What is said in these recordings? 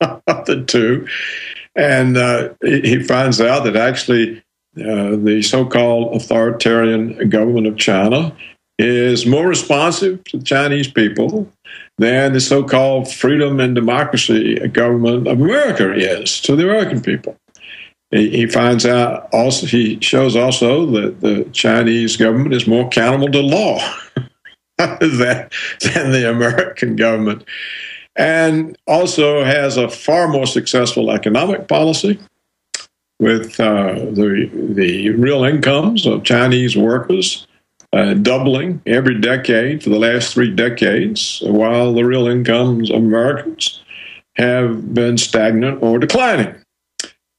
the two. And he finds out that actually the so-called authoritarian government of China is more responsive to the Chinese people than the so-called freedom and democracy government of America is to the American people. He finds out also, he shows also that the Chinese government is more accountable to law than the American government, and also has a far more successful economic policy with the real incomes of Chinese workers doubling every decade for the last 3 decades, while the real incomes of Americans have been stagnant or declining.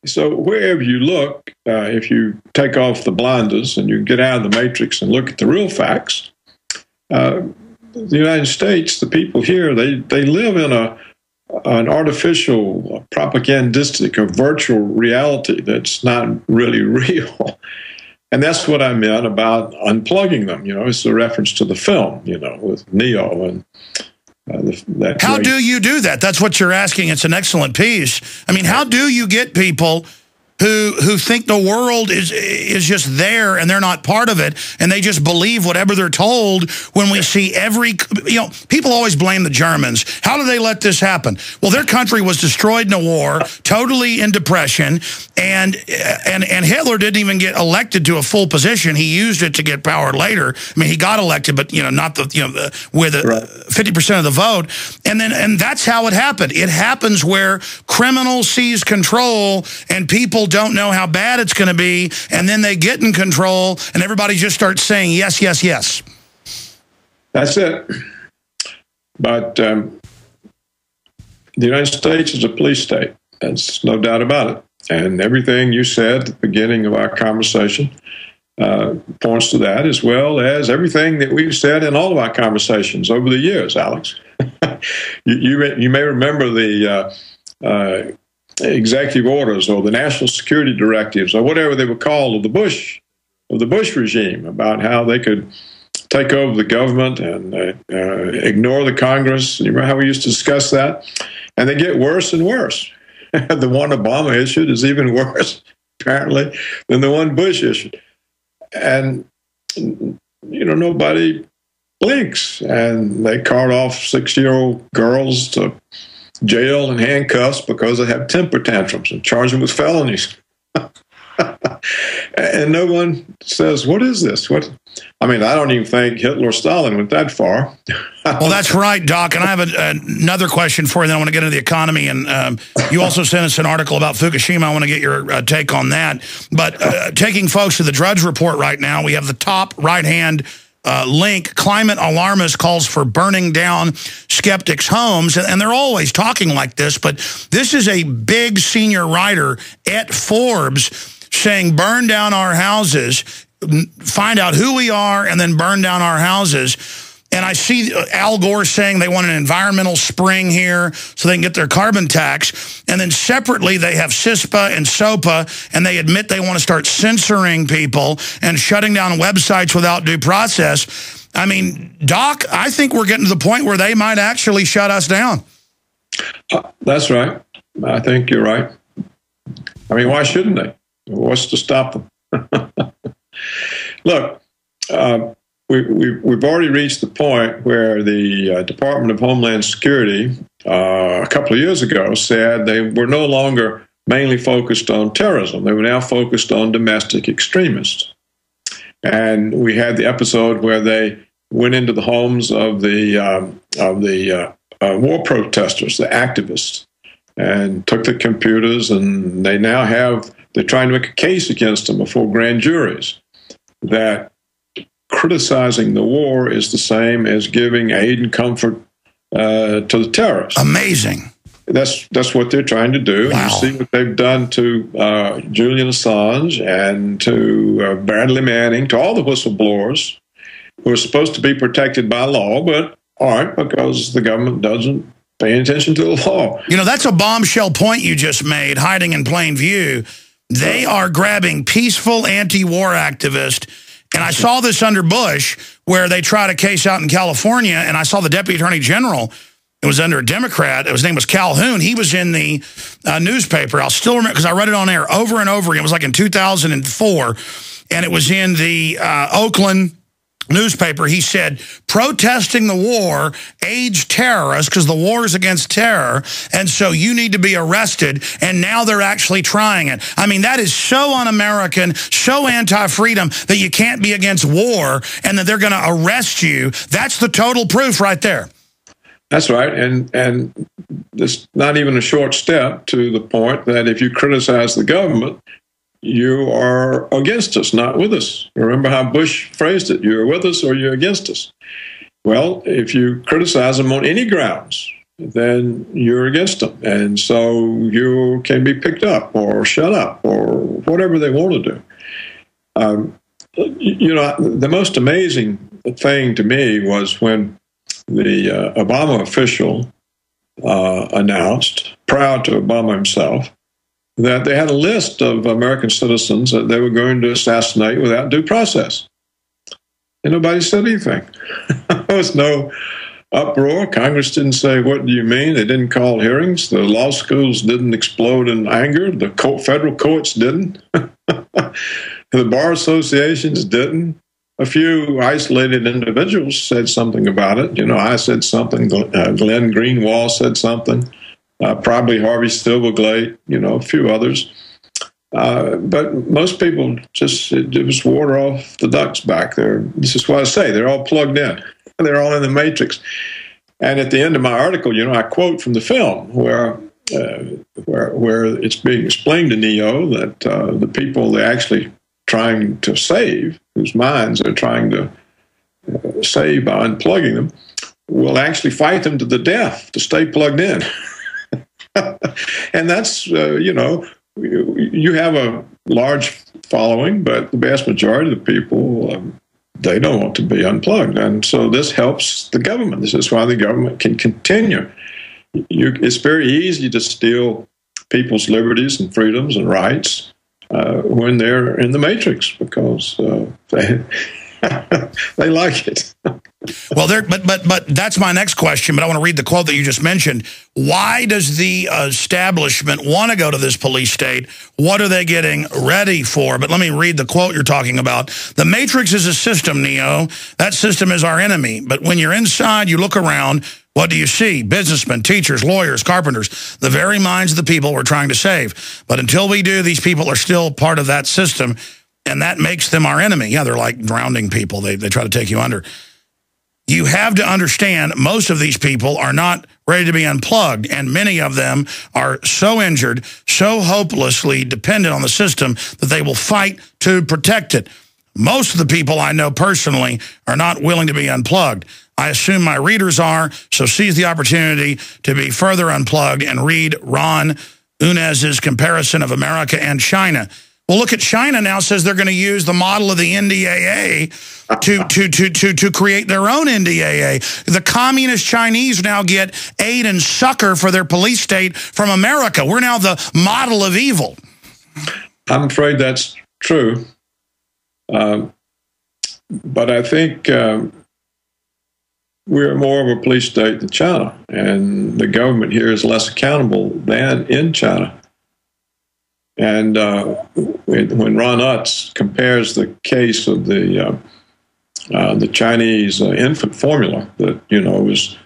So wherever you look, if you take off the blinders and you get out of the matrix and look at the real facts, the United States, the people here, they live in an artificial, propagandistic, or virtual reality that's not really real. And that's what I meant about unplugging them. It's a reference to the film, with Neo and how do you do that? That's what you're asking. It's an excellent piece. I mean, how do you get people who think the world is just there and they're not part of it, and they just believe whatever they're told when we see people always blame the Germans. How do they let this happen? Well, their country was destroyed in a war, totally in depression, and Hitler didn't even get elected to a full position. He used it to get power later. I mean, he got elected, but not with 50% of the vote. And that's how it happened. It happens where criminals seize control and people don't know how bad it's going to be, and then they get in control, and everybody just starts saying yes, yes, yes. That's it. But the United States is a police state. There's no doubt about it. And everything you said at the beginning of our conversation points to that, as well as everything that we've said in all of our conversations over the years, Alex. you may remember the executive orders or the national security directives or whatever they were called of the Bush regime, about how they could take over the government and ignore the Congress. You remember how we used to discuss that? And they get worse and worse. The one Obama issued is even worse, apparently, than the one Bush issued. And, nobody blinks. And they cart off 6-year-old girls to jail and handcuffs because they have temper tantrums and charge them with felonies. And no one says, what is this? I don't even think Hitler or Stalin went that far. Well, that's right, Doc. And I have another question for you. Then I want to get into the economy. And you also sent us an article about Fukushima. I want to get your take on that. But taking folks to the Drudge Report right now, we have the top right-hand link. Climate alarmist calls for burning down skeptics' homes. And they're always talking like this, but this is a big senior writer at Forbes saying burn down our houses, find out who we are, and then burn down our houses. And I see Al Gore saying they want an environmental spring here so they can get their carbon tax. And then separately, they have CISPA and SOPA, and they admit they want to start censoring people and shutting down websites without due process. I mean, Doc, I think we're getting to the point where they might actually shut us down. That's right. I think you're right. I mean, why shouldn't they? What's to stop them? Look, we've already reached the point where the Department of Homeland Security a couple of years ago said they were no longer mainly focused on terrorism. They were now focused on domestic extremists. And we had the episode where they went into the homes of the war protesters, the activists, and took the computers, and they're trying to make a case against them before grand juries that criticizing the war is the same as giving aid and comfort to the terrorists. Amazing. That's what they're trying to do. Wow. You see what they've done to Julian Assange and to Bradley Manning, to all the whistleblowers who are supposed to be protected by law, but aren't because the government doesn't pay attention to the law. That's a bombshell point you just made, hiding in plain view. They are grabbing peaceful anti-war activists. And I saw this under Bush, where they tried a case out in California, and I saw the Deputy Attorney General It was under a Democrat. His name was Calhoun. He was in the newspaper. I'll still remember because I read it on air over and over again. It was like in 2004, and it was in the Oakland newspaper. He said, protesting the war age terrorists because the war is against terror, and so you need to be arrested, and now they're actually trying it. I mean, that is so un-American, so anti-freedom that you can't be against war and that they're going to arrest you. That's the total proof right there. That's right, and it's not even a short step to the point that if you criticize the government, you are against us, not with us. Remember how Bush phrased it, you're with us or you're against us. Well, if you criticize them on any grounds, then you're against them. And so you can be picked up or shut up or whatever they want to do. The most amazing thing to me was when the Obama official announced, proud to Obama himself, that they had a list of American citizens that they were going to assassinate without due process. And nobody said anything. There was no uproar. Congress didn't say, what do you mean? They didn't call hearings. The law schools didn't explode in anger. The federal courts didn't. The bar associations didn't. A few isolated individuals said something about it. I said something. Glenn Greenwald said something. Probably Harvey Silverglade, a few others. But most people it was water off the duck's back there. This is what I say. They're all plugged in. They're all in the matrix. And at the end of my article, I quote from the film where it's being explained to Neo that the people they're actually trying to save, whose minds they're trying to save by unplugging them, will actually fight them to the death to stay plugged in. And that's, you have a large following, but the vast majority of the people, they don't want to be unplugged. And so this helps the government. This is why the government can continue. It's very easy to steal people's liberties and freedoms and rights when they're in the matrix because they like it. Well, but that's my next question, but I want to read the quote that you just mentioned. Why does the establishment want to go to this police state? What are they getting ready for? But let me read the quote you're talking about. The Matrix is a system, Neo. That system is our enemy. But when you're inside, you look around, what do you see? Businessmen, teachers, lawyers, carpenters, the very minds of the people we're trying to save. But until we do, these people are still part of that system, and that makes them our enemy. Yeah, they're like drowning people. They try to take you under. You have to understand most of these people are not ready to be unplugged, and many of them are so injured, so hopelessly dependent on the system that they will fight to protect it. Most of the people I know personally are not willing to be unplugged. I assume my readers are, so seize the opportunity to be further unplugged and read Ron Unez's comparison of America and China. Well, look at China now says they're going to use the model of the NDAA to create their own NDAA. The communist Chinese now get aid and succor for their police state from America. We're now the model of evil. I'm afraid that's true. But I think we're more of a police state than China, and the government here is less accountable than in China. And when Ron Utz compares the case of the Chinese infant formula that was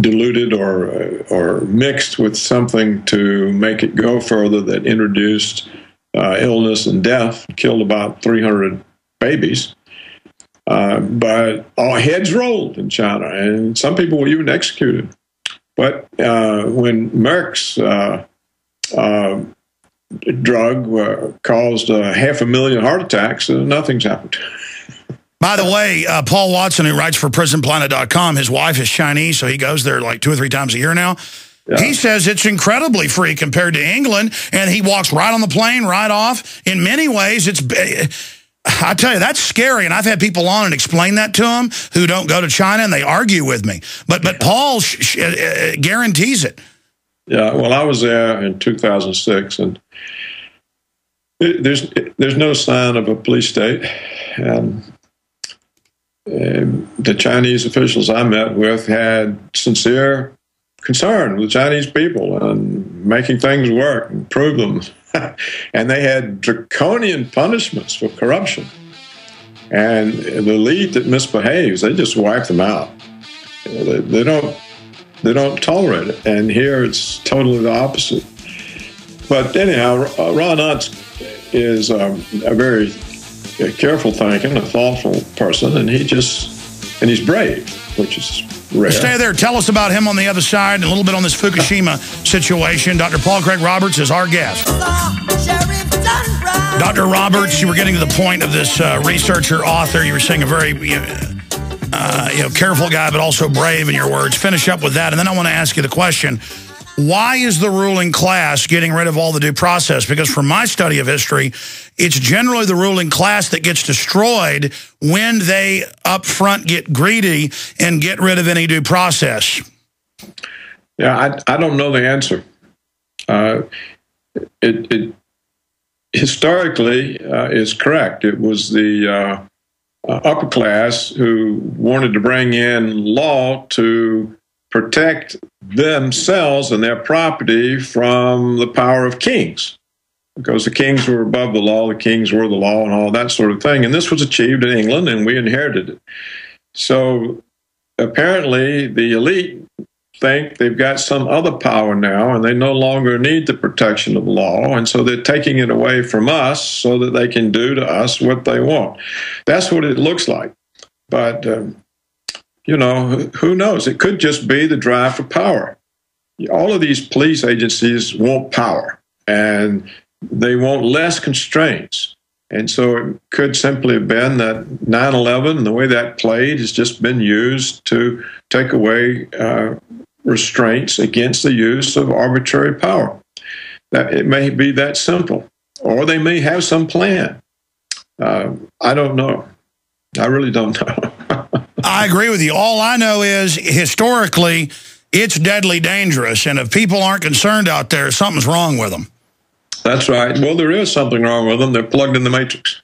diluted or mixed with something to make it go further, that introduced illness and death, killed about 300 babies. But all heads rolled in China, and some people were even executed. But when Merck's drug caused 500,000 heart attacks, nothing's happened. By the way, Paul Watson, who writes for Prisonplanet.com, his wife is Chinese, so he goes there like 2 or 3 times a year now. Yeah. He says it's incredibly free compared to England, and he walks right on the plane, right off. In many ways, I tell you, that's scary, and I've had people on and explain that to them who don't go to China, and they argue with me. But Paul guarantees it. Yeah, well, I was there in 2006, and there's no sign of a police state. And the Chinese officials I met with had sincere concern with the Chinese people and making things work, improve them. And they had draconian punishments for corruption. And the elite that misbehaves, they just wipe them out. They don't tolerate it. And here it's totally the opposite. But anyhow, Ron Unz is a very careful thinking, a thoughtful person, and he's brave, which is rare. Stay there. Tell us about him on the other side and a little bit on this Fukushima situation. Dr. Paul Craig Roberts is our guest. Dr. Roberts, you were getting to the point of this researcher, author. You were saying a very careful guy, but also brave in your words. Finish up with that, and then I want to ask you the question. Why is the ruling class getting rid of all the due process? Because from my study of history, it's generally the ruling class that gets destroyed when they up front get greedy and get rid of any due process. Yeah, I don't know the answer. It historically is correct. It was the upper class who wanted to bring in law to protect themselves and their property from the power of kings, because the kings were above the law, the kings were the law, and all that sort of thing. And this was achieved in England, and we inherited it. So apparently the elite think they've got some other power now, and they no longer need the protection of law, and so they're taking it away from us so that they can do to us what they want. That's what it looks like. But who knows? It could just be the drive for power. All of these police agencies want power, and they want less constraints. And so it could simply have been that 9/11, and the way that played, has just been used to take away restraints against the use of arbitrary power. That it may be that simple, or they may have some plan. I don't know. I really don't know. I agree with you. All I know is, historically, it's deadly dangerous. And if people aren't concerned out there, something's wrong with them. That's right. Well, there is something wrong with them. They're plugged in the matrix.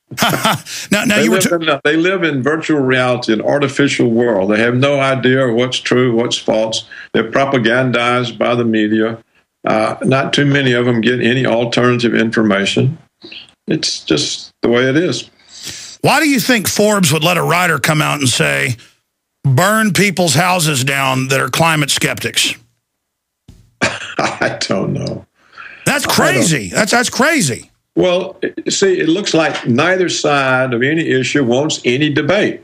They live in virtual reality, an artificial world. They have no idea what's true, what's false. They're propagandized by the media. Not too many of them get any alternative information. It's just the way it is. Why do you think Forbes would let a writer come out and say, burn people's houses down that are climate skeptics? I don't know. That's crazy. That's crazy. Well, see, it looks like neither side of any issue wants any debate.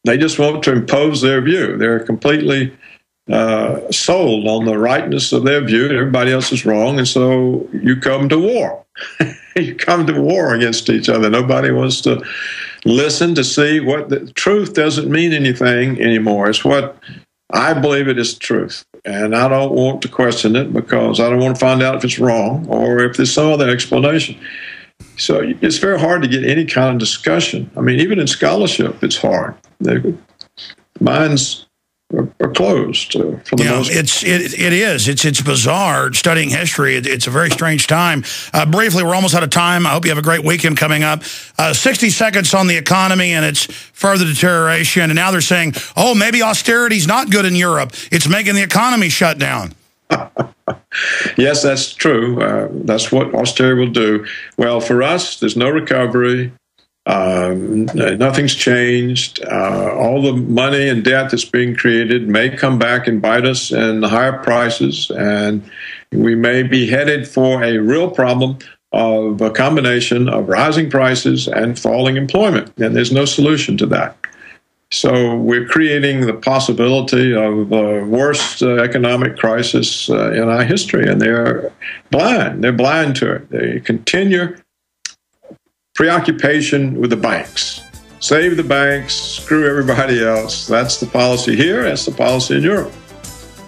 They just want to impose their view. They're completely sold on the rightness of their view. Everybody else is wrong, and so you come to war. You come to war against each other. Nobody wants to listen to see what the truth doesn't mean anything anymore. It's what I believe it is truth. And I don't want to question it because I don't want to find out if it's wrong or if there's some other explanation. So it's very hard to get any kind of discussion. I mean, even in scholarship, it's hard. Minds are closed for the most part. It is. It's bizarre studying history. It's a very strange time. Briefly, we're almost out of time. I hope you have a great weekend coming up. 60 seconds on the economy and its further deterioration. And now they're saying, oh, maybe austerity's not good in Europe. It's making the economy shut down. Yes, that's true. That's what austerity will do. Well, for us, there's no recovery. Nothing's changed. All the money and debt that's being created may come back and bite us in higher prices, and we may be headed for a real problem of a combination of rising prices and falling employment, and there's no solution to that. So we're creating the possibility of the worst economic crisis in our history, and they're blind. They're blind to it. They continue preoccupation with the banks. Save the banks, screw everybody else. That's the policy here. That's the policy in Europe.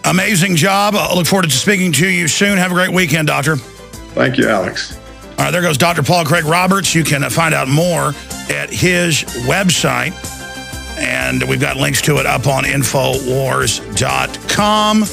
Amazing job. I look forward to speaking to you soon. Have a great weekend, Doctor. Thank you, Alex. All right, there goes Dr. Paul Craig Roberts. You can find out more at his website, and we've got links to it up on Infowars.com.